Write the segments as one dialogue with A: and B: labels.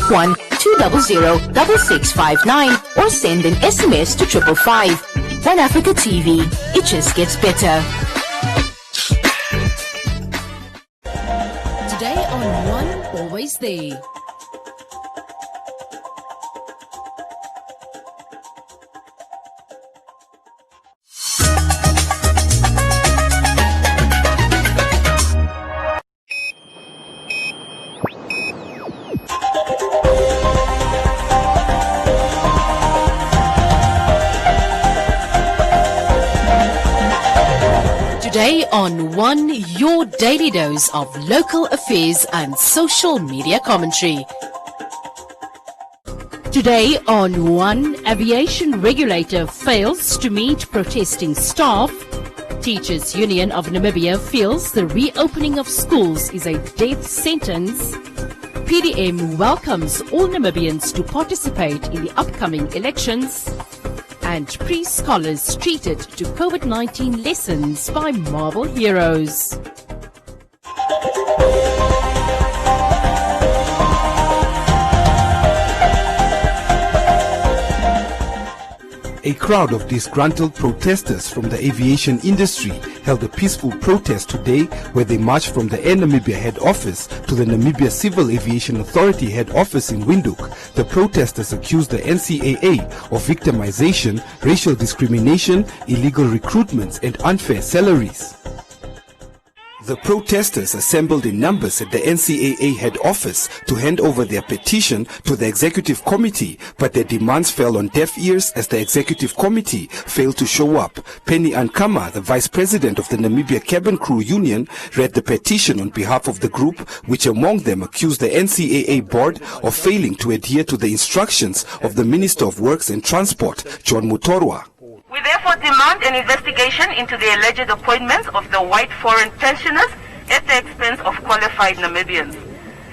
A: +81 200 6659 or send an SMS to 555. Pan Africa TV, it just gets better. Today on One Always There. Today on One, your daily dose of local affairs and social media commentary. Today on One, aviation regulator fails to meet protesting staff. Teachers Union of Namibia feels the reopening of schools is a death sentence. PDM welcomes all Namibians to participate in the upcoming elections. And pre-scholars treated to COVID-19 lessons by Marvel heroes.
B: A crowd of disgruntled protesters from the aviation industry held a peaceful protest today where they marched from the Air Namibia head office to the Namibia Civil Aviation Authority head office in Windhoek. The protesters accused the NCAA of victimization, racial discrimination, illegal recruitments and unfair salaries. The protesters assembled in numbers at the NCAA head office to hand over their petition to the executive committee, but their demands fell on deaf ears as the executive committee failed to show up. Penny Ankama, the vice president of the Namibia Cabin Crew Union, read the petition on behalf of the group, which among them accused the NCAA board of failing to adhere to the instructions of the Minister of Works and Transport, John Mutorwa.
C: We therefore demand an investigation into the alleged appointments of the white foreign pensioners at the expense of qualified Namibians.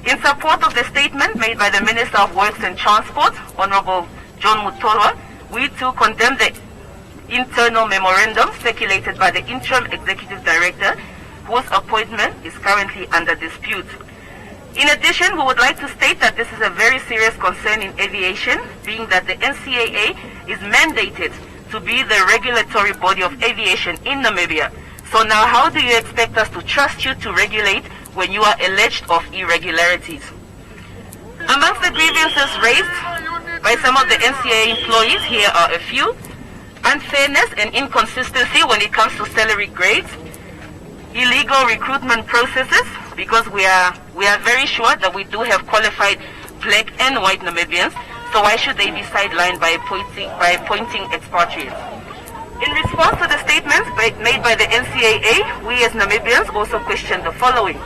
C: In support of the statement made by the Minister of Works and Transport, Honorable John Mutorwa, we too condemn the internal memorandum circulated by the Interim Executive Director, whose appointment is currently under dispute. In addition, we would like to state that this is a very serious concern in aviation, being that the NCAA is mandated to be the regulatory body of aviation in Namibia. So now how do you expect us to trust you to regulate when you are alleged of irregularities? Amongst the grievances raised by some of the NCAA employees, here are a few. Unfairness and inconsistency when it comes to salary grades, illegal recruitment processes, because we are very sure that we do have qualified black and white Namibians. So why should they be sidelined by appointing expatriates? In response to the statements made by the NCAA, we as Namibians also question the following.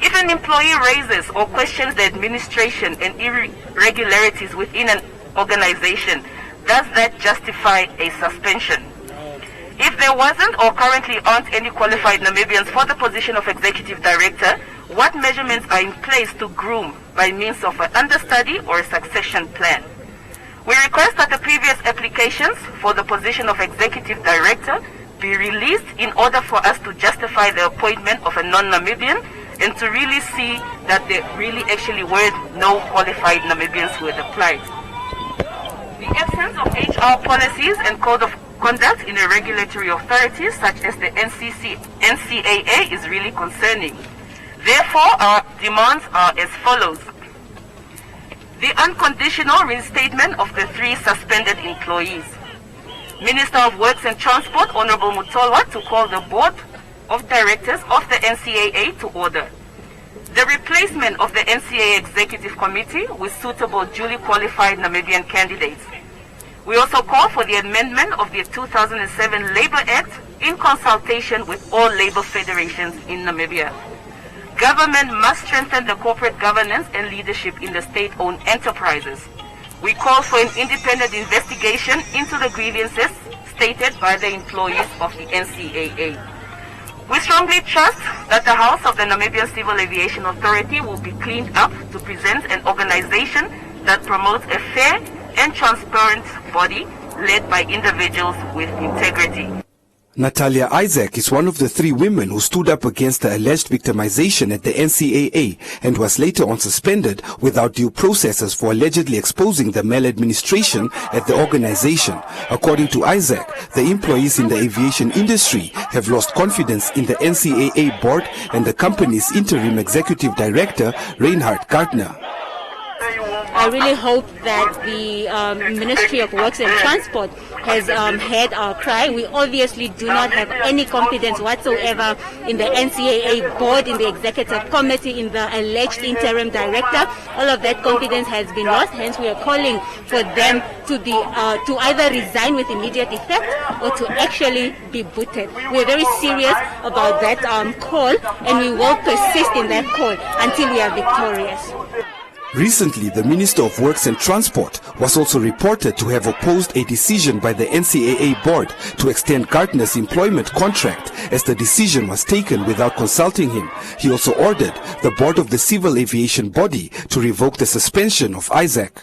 C: If an employee raises or questions the administration and irregularities within an organization, does that justify a suspension? If there wasn't or currently aren't any qualified Namibians for the position of executive director, what measurements are in place to groom by means of an understudy or a succession plan? We request that the previous applications for the position of executive director be released in order for us to justify the appointment of a non-Namibian and to really see that there really actually were no qualified Namibians who had applied. The absence of HR policies and code of conduct in the regulatory authorities such as the NCAA is really concerning. Therefore, our demands are as follows. The unconditional reinstatement of the 3 suspended employees. Minister of Works and Transport, Honorable Mutorwa, to call the Board of Directors of the NCAA to order. The replacement of the NCAA Executive Committee with suitable duly qualified Namibian candidates. We also call for the amendment of the 2007 Labour Act in consultation with all labour federations in Namibia. Government must strengthen the corporate governance and leadership in the state-owned enterprises. We call for an independent investigation into the grievances stated by the employees of the NCAA. We strongly trust that the House of the Namibian Civil Aviation Authority will be cleaned up to present an organization that promotes a fair and transparent body led by individuals with integrity.
B: Natalia Isaac is one of the 3 women who stood up against the alleged victimization at the NCAA and was later on suspended without due processes for allegedly exposing the maladministration at the organization. According to Isaac, the employees in the aviation industry have lost confidence in the NCAA board and the company's interim executive director, Reinhard Gardner.
D: I really hope that the Ministry of Works and Transport has heard our cry. We obviously do not have any confidence whatsoever in the NCAA board, in the executive committee, in the alleged interim director. All of that confidence has been lost. Hence, we are calling for them to either resign with immediate effect or to actually be booted. We are very serious about that call, and we will persist in that call until we are victorious.
B: Recently, the Minister of Works and Transport was also reported to have opposed a decision by the NCAA board to extend Gardner's employment contract, as the decision was taken without consulting him. He also ordered the board of the civil aviation body to revoke the suspension of Isaac.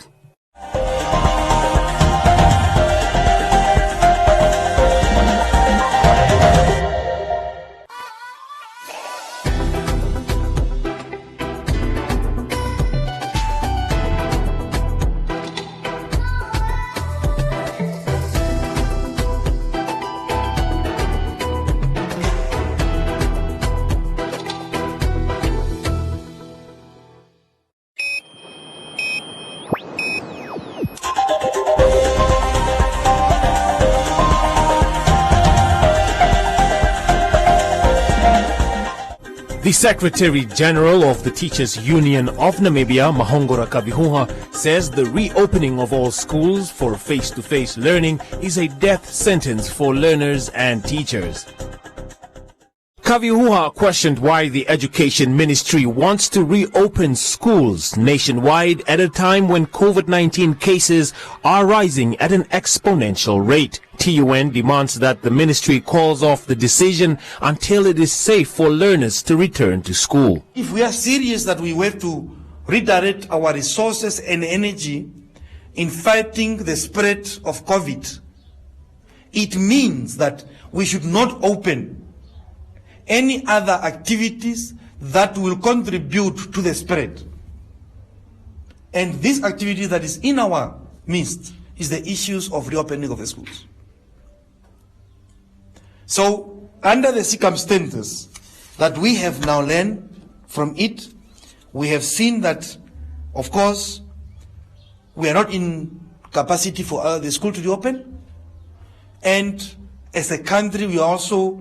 E: The Secretary General of the Teachers Union of Namibia, Mahongora Kavihuha, says the reopening of all schools for face-to-face learning is a death sentence for learners and teachers. Kavihuha questioned why the Education Ministry wants to reopen schools nationwide at a time when COVID-19 cases are rising at an exponential rate. TUN demands that the ministry calls off the decision until it is safe for learners to return to school.
F: If we are serious that we have to redirect our resources and energy in fighting the spread of COVID, it means that we should not open any other activities that will contribute to the spread. And this activity that is in our midst is the issues of reopening of the schools. So, under the circumstances that we have now learned from it, we have seen that, of course, we are not in capacity for the school to reopen, and as a country we are also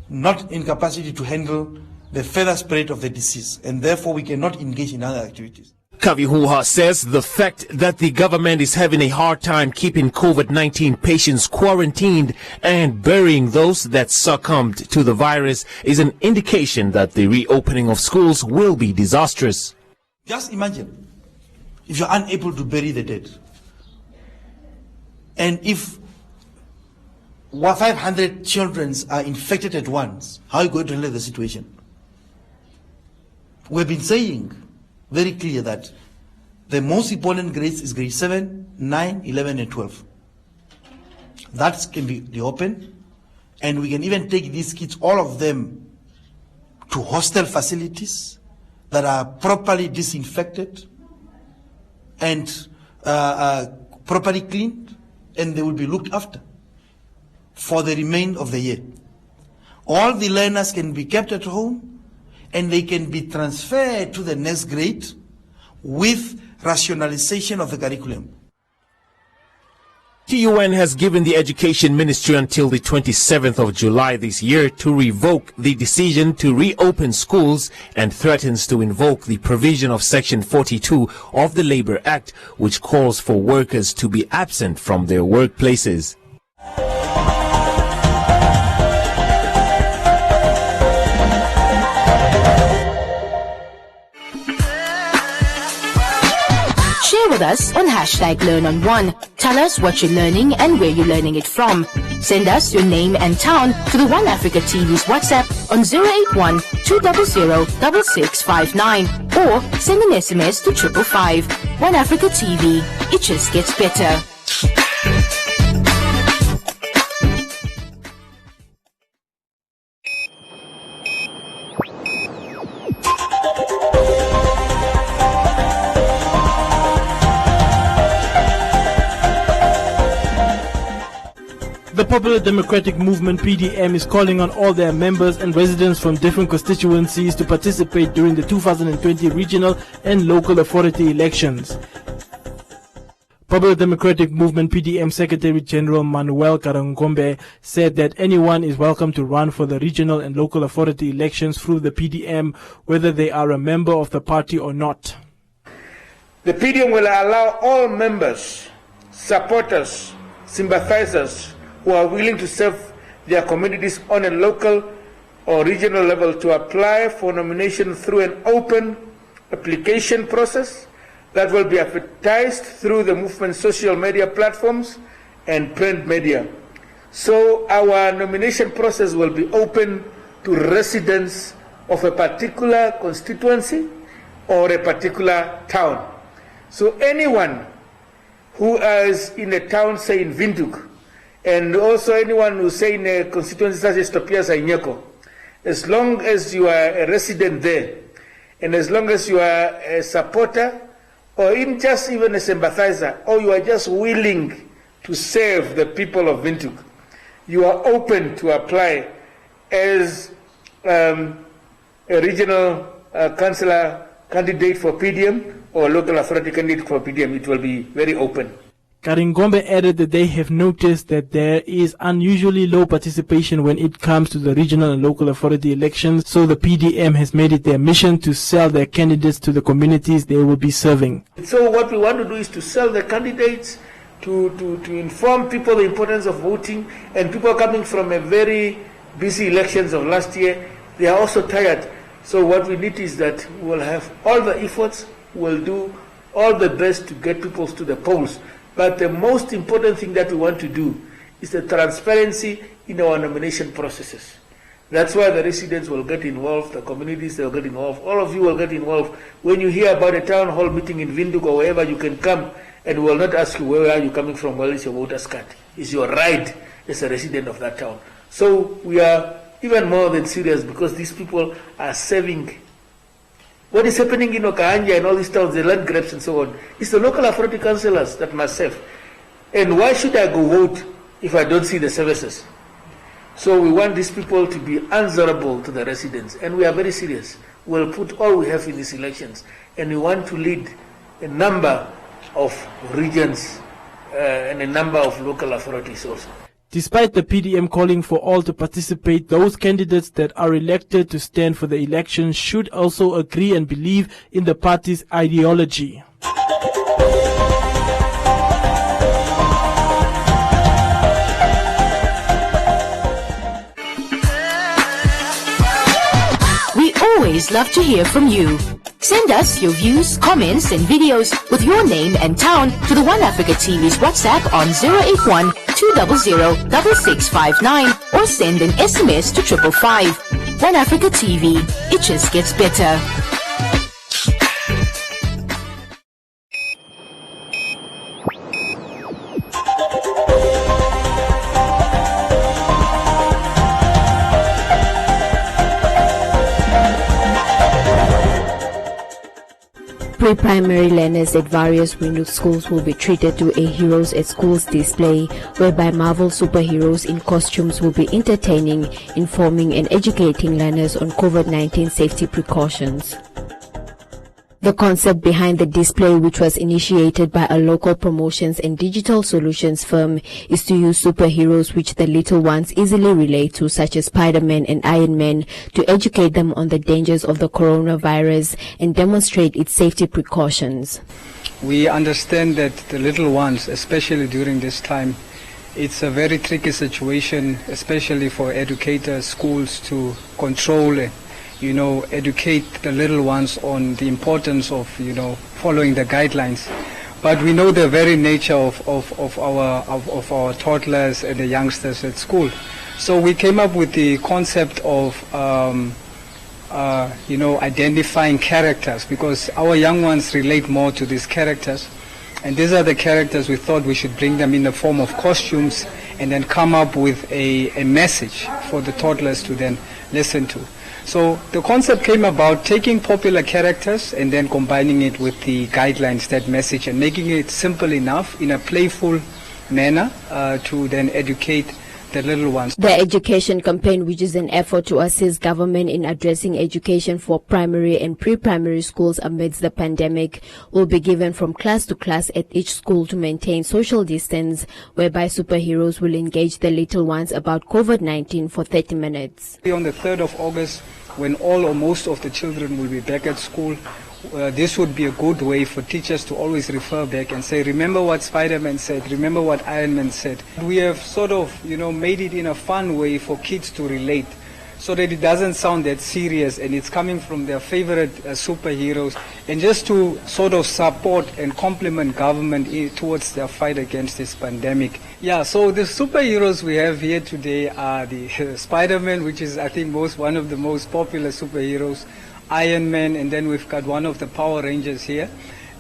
F: not in capacity to handle the further spread of the disease, and therefore we cannot engage in other activities.
E: Kavihuha says the fact that the government is having a hard time keeping COVID-19 patients quarantined and burying those that succumbed to the virus is an indication that the reopening of schools will be disastrous.
F: Just imagine if you're unable to bury the dead, and if 500 children are infected at once, how are you going to handle the situation? We've been saying very clear that the most important grades is grade 7, 9, 11 and 12. That can be reopened, and we can even take these kids, all of them, to hostel facilities that are properly disinfected and properly cleaned, and they will be looked after for the remainder of the year. All the learners can be kept at home, and they can be transferred to the next grade with rationalization of the curriculum.
E: TUN has given the Education Ministry until the 27th of July this year to revoke the decision to reopen schools and threatens to invoke the provision of Section 42 of the Labour Act, which calls for workers to be absent from their workplaces.
A: Share with us on #LearnOn1. Tell us what you're learning and where you're learning it from. Send us your name and town to the One Africa TV's WhatsApp on 081 200 6659 or send an SMS to 555. One Africa TV. It just gets better.
G: Popular Democratic Movement PDM is calling on all their members and residents from different constituencies to participate during the 2020 regional and local authority elections. Popular Democratic Movement PDM Secretary General Manuel Karingombe said that anyone is welcome to run for the regional and local authority elections through the PDM, whether they are a member of the party or not.
H: The PDM will allow all members, supporters, sympathizers who are willing to serve their communities on a local or regional level to apply for nomination through an open application process that will be advertised through the movement's social media platforms and print media. So our nomination process will be open to residents of a particular constituency or a particular town. So anyone who is in a town, say in Windhoek, and also anyone who say in a constituency such as Topias Inyeko, as long as you are a resident there, and as long as you are a supporter, or even a sympathizer, or you are just willing to serve the people of Windhoek, you are open to apply as a regional councillor candidate for PDM or local authority candidate for PDM. It will be very open.
G: Karingombe added that they have noticed that there is unusually low participation when it comes to the regional and local authority elections, so the PDM has made it their mission to sell their candidates to the communities they will be serving.
H: So what we want to do is to sell the candidates, to inform people the importance of voting, and people coming from a very busy elections of last year, they are also tired. So what we need is that we'll have all the efforts, we'll do all the best to get people to the polls. But the most important thing that we want to do is the transparency in our nomination processes. That's why the residents will get involved, the communities will get involved, all of you will get involved. When you hear about a town hall meeting in Windhoek or wherever, you can come and we will not ask you where are you coming from, where is your voter's card. It's your right as a resident of that town. So we are even more than serious because these people are serving. What is happening in Okahanja and all these towns, the land grabs and so on, it's the local authority councillors that must serve. And why should I go vote if I don't see the services? So we want these people to be answerable to the residents, and we are very serious. We'll put all we have in these elections, and we want to lead a number of regions and a number of local authorities also.
G: Despite the PDM calling for all to participate, those candidates that are elected to stand for the election should also agree and believe in the party's ideology.
A: We always love to hear from you. Send us your views, comments and videos with your name and town to the One Africa TV's WhatsApp on 081 200 6659 or send an SMS to 555. One Africa TV, it just gets better.
I: Pre-primary learners at various Windhoek schools will be treated to a Heroes at Schools display, whereby Marvel superheroes in costumes will be entertaining, informing and educating learners on COVID-19 safety precautions. The concept behind the display, which was initiated by a local promotions and digital solutions firm, is to use superheroes which the little ones easily relate to, such as Spider-Man and Iron Man, to educate them on the dangers of the coronavirus and demonstrate its safety precautions.
J: We understand that the little ones, especially during this time, it's a very tricky situation, especially for educators, schools to control educate the little ones on the importance of, following the guidelines. But we know the very nature of our toddlers and the youngsters at school. So we came up with the concept of, identifying characters, because our young ones relate more to these characters. And these are the characters we thought we should bring them in the form of costumes and then come up with a message for the toddlers to then listen to. So the concept came about taking popular characters and then combining it with the guidelines, that message, and making it simple enough in a playful manner to then educate the little ones.
I: The education campaign, which is an effort to assist government in addressing education for primary and pre-primary schools amidst the pandemic, will be given from class to class at each school to maintain social distance, whereby superheroes will engage the little ones about COVID-19 for 30 minutes.
J: On the 3rd of August, when all or most of the children will be back at school, this would be a good way for teachers to always refer back and say, remember what Spider-Man said, remember what Iron Man said. We have sort of, made it in a fun way for kids to relate, so that it doesn't sound that serious and it's coming from their favorite superheroes, and just to sort of support and complement government towards their fight against this pandemic. Yeah, so the superheroes we have here today are the Spider-Man, which is I think one of the most popular superheroes, Iron Man, and then we've got one of the Power Rangers here.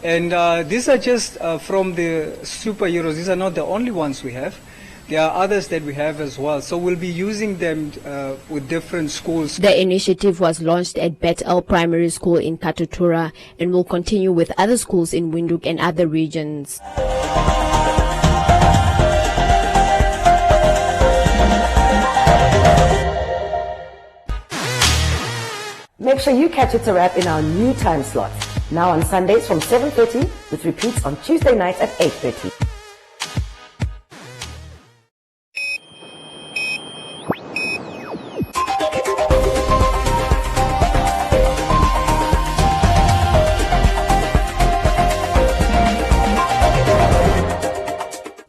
J: And these are just from the superheroes. These are not the only ones we have. There are others that we have as well. So we'll be using them with different schools.
I: The initiative was launched at Bethel Primary School in Katutura and will continue with other schools in Windhoek and other regions.
K: Make sure you catch It's a Wrap in our new time slot. Now on Sundays from 7:30 with repeats on Tuesday nights at 8:30.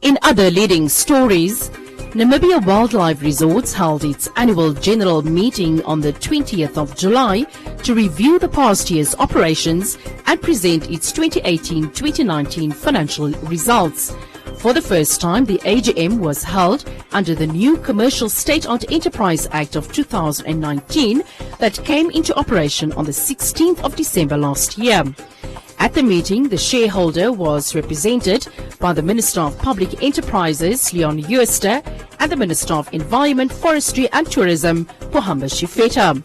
A: In other leading stories, Namibia Wildlife Resorts held its annual general meeting on the 20th of July to review the past year's operations and present its 2018-2019 financial results. For the first time, the AGM was held under the new Commercial State-Owned Enterprise Act of 2019 that came into operation on the 16th of December last year. At the meeting, the shareholder was represented by the Minister of Public Enterprises, Leon Jooste, and the Minister of Environment, Forestry and Tourism, Pohamba Shifeta.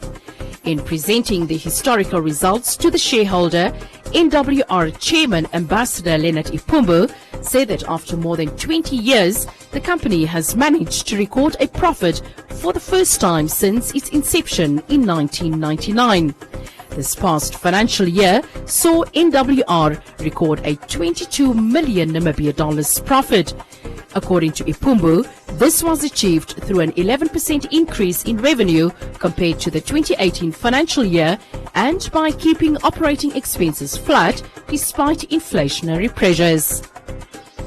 A: In presenting the historical results to the shareholder, NWR Chairman Ambassador Leonard Ipumbu said that after more than 20 years, the company has managed to record a profit for the first time since its inception in 1999. This past financial year saw NWR record a 22 million Namibia dollars profit. According to Ipumbu, this was achieved through an 11% increase in revenue compared to the 2018 financial year and by keeping operating expenses flat despite inflationary pressures.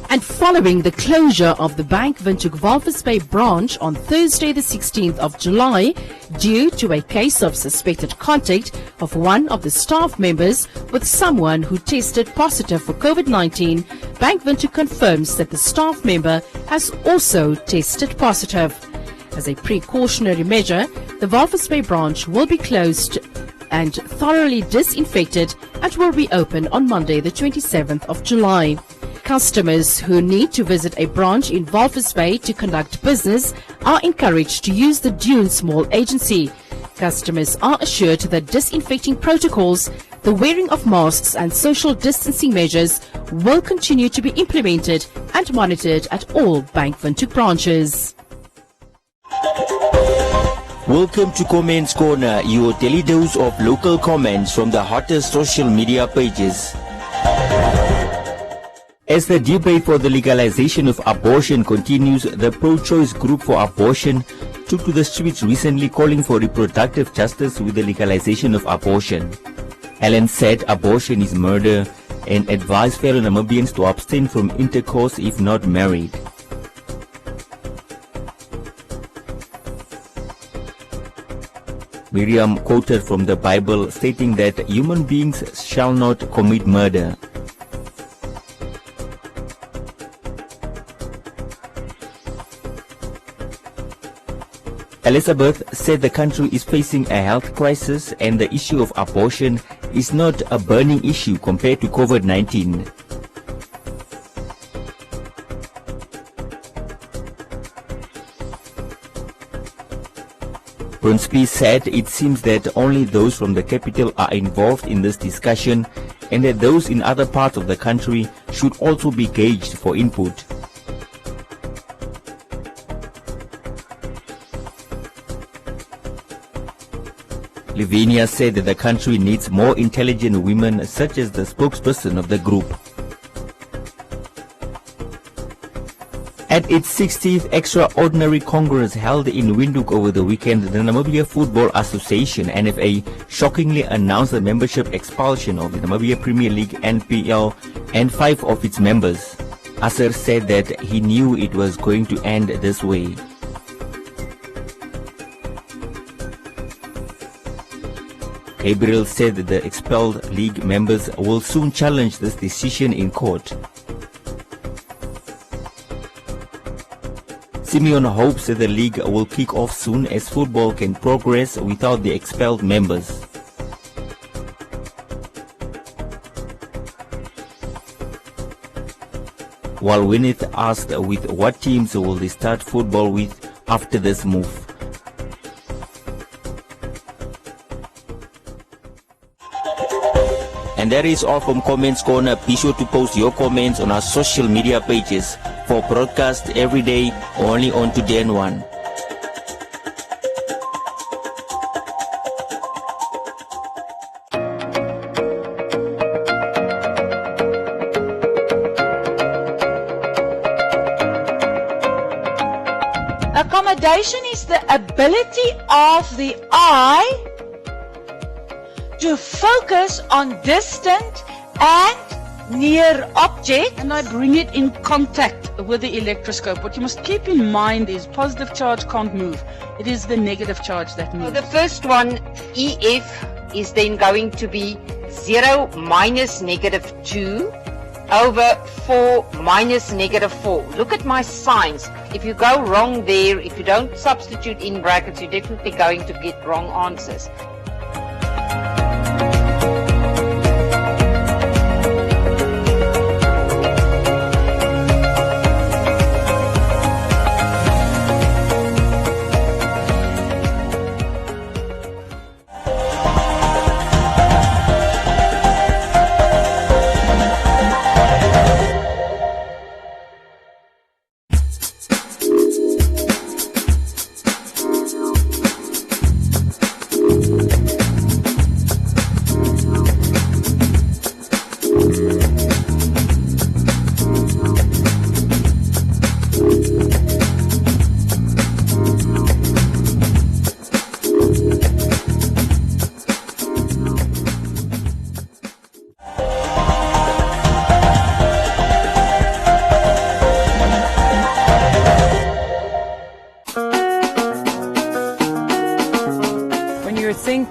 A: And following the closure of the Bank Windhoek Walvis Bay branch on Thursday the 16th of July due to a case of suspected contact of one of the staff members with someone who tested positive for COVID-19, Bank Windhoek confirms that the staff member has also tested positive. As a precautionary measure, the Walvis Bay branch will be closed and thoroughly disinfected and will reopen on Monday the 27th of July. Customers who need to visit a branch in Walvis Bay to conduct business are encouraged to use the Dunes Mall agency. Customers are assured that disinfecting protocols, the wearing of masks and social distancing measures will continue to be implemented and monitored at all Bank Windhoek branches.
L: Welcome to Comments Corner, your daily dose of local comments from the hottest social media pages. As the debate for the legalization of abortion continues, the pro-choice group for abortion took to the streets recently calling for reproductive justice with the legalization of abortion. Allen said abortion is murder and advised fellow Namibians to abstain from intercourse if not married. Miriam quoted from the Bible stating that human beings shall not commit murder. Elizabeth said the country is facing a health crisis and the issue of abortion is not a burning issue compared to COVID-19. Brunsby said it seems that only those from the capital are involved in this discussion and that those in other parts of the country should also be gauged for input. Lavinia said that the country needs more intelligent women such as the spokesperson of the group. At its 60th Extraordinary Congress held in Windhoek over the weekend, the Namibia Football Association (NFA) shockingly announced the membership expulsion of the Namibia Premier League (NPL) and 5 of its members. Asser said that he knew it was going to end this way. Gabriel said that the expelled league members will soon challenge this decision in court. Simeon hopes that the league will kick off soon as football can progress without the expelled members. While Winith asked with what teams will they start football with after this move. And that is all from Comments Corner. Be sure to post your comments on our social media pages for broadcast every day only on Today and One.
M: Accommodation is the ability of the eye to focus on distant and near objects.
N: And I bring it in contact with the electroscope. What you must keep in mind is positive charge can't move. It is the negative charge that moves.
O: The first one, EF, is then going to be 0 minus negative 2 over 4 minus negative 4. Look at my signs. If you go wrong there, if you don't substitute in brackets, you're definitely going to get wrong answers.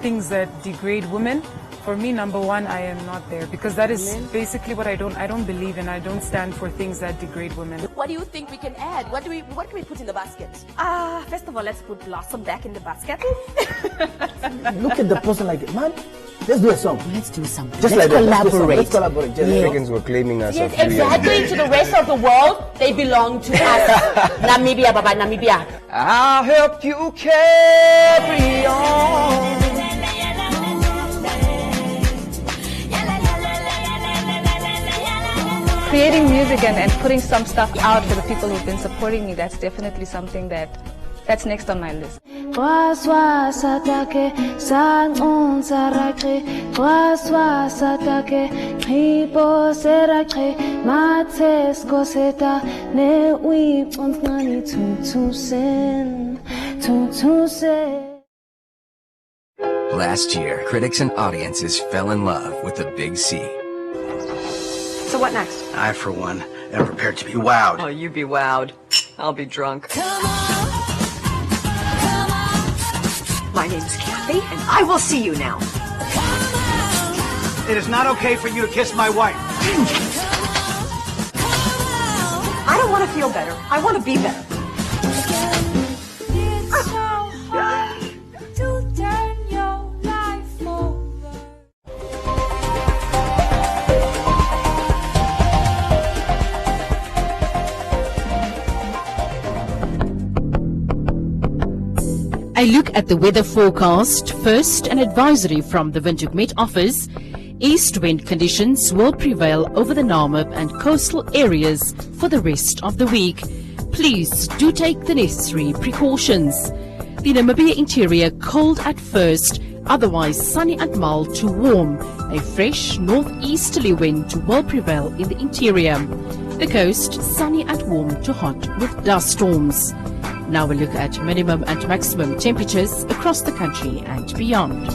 P: Things that degrade women, for me, number one, I am not there, because that is basically what I don't believe in. I don't stand for things that degrade women.
Q: What do you think we can add? What can we put in the basket? First of all, let's put Blossom back in the basket.
R: Look at the person like, man, let's do a song.
Q: Let's do something.
R: Just
Q: let's
R: like
Q: collaborate.
R: Let's collaborate.
S: The Africans were claiming us.
Q: Yes, exactly. To the rest of the world, they belong to us. Namibia, Baba, Namibia.
T: I'll help you carry on.
P: Creating music and putting some stuff out for the people who've been supporting me, that's definitely something that's next on my list.
U: Last year, critics and audiences fell in love with the Big C.
Q: So what next?
V: I, for one, am prepared to be wowed.
W: Oh, you be wowed. I'll be drunk.
Q: My name's Kathy, and I will see you now.
V: It is not okay for you to kiss my wife.
Q: I don't want to feel better. I want to be better.
A: A look at the weather forecast. First, an advisory from the Windhoek Met Office. East wind conditions will prevail over the Namib and coastal areas for the rest of the week. Please do take the necessary precautions. The Namibia interior cold at first Otherwise sunny and mild to warm. A fresh northeasterly wind will prevail in the interior. The coast sunny and warm to hot with dust storms. Now we look at minimum and maximum temperatures across the country and beyond.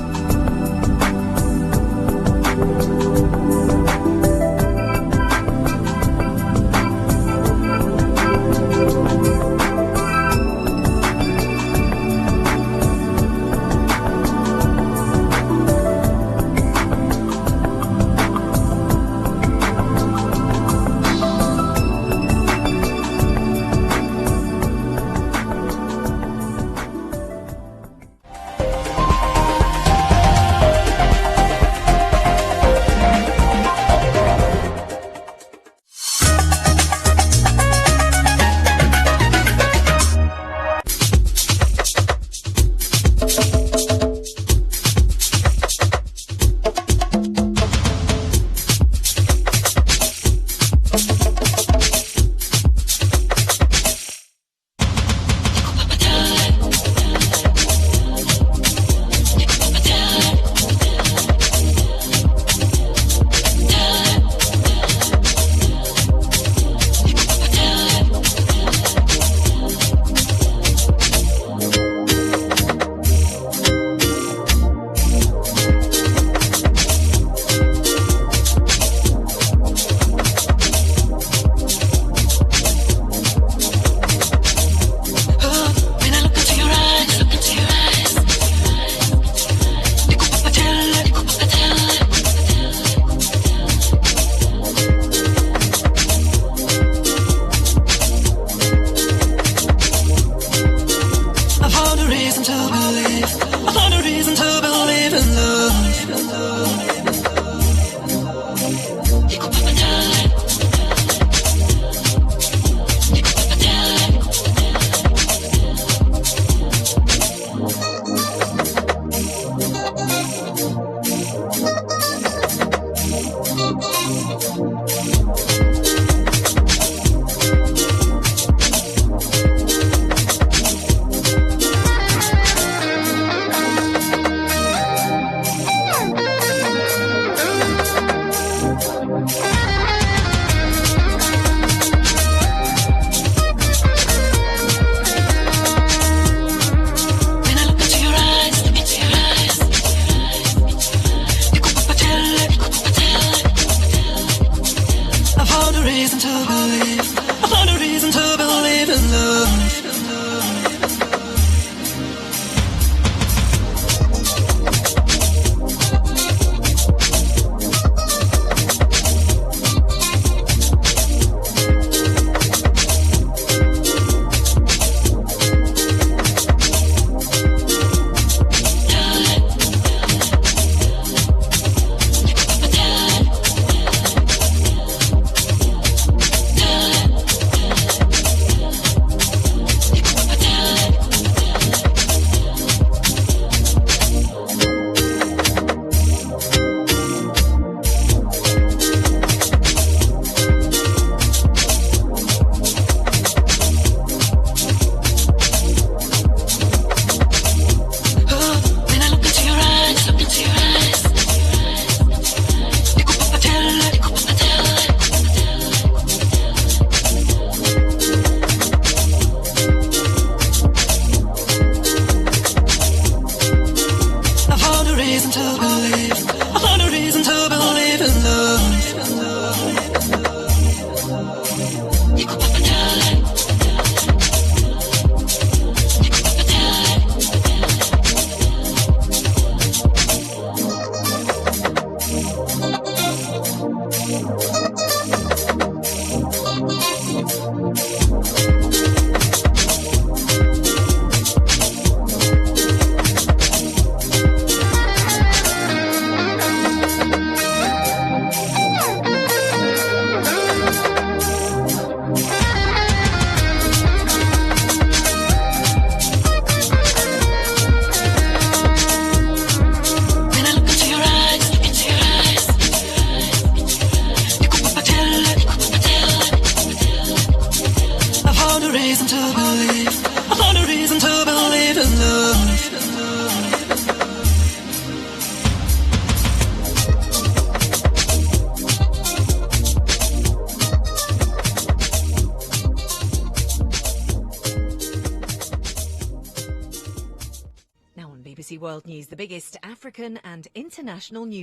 C: ABC World News, the biggest African and international news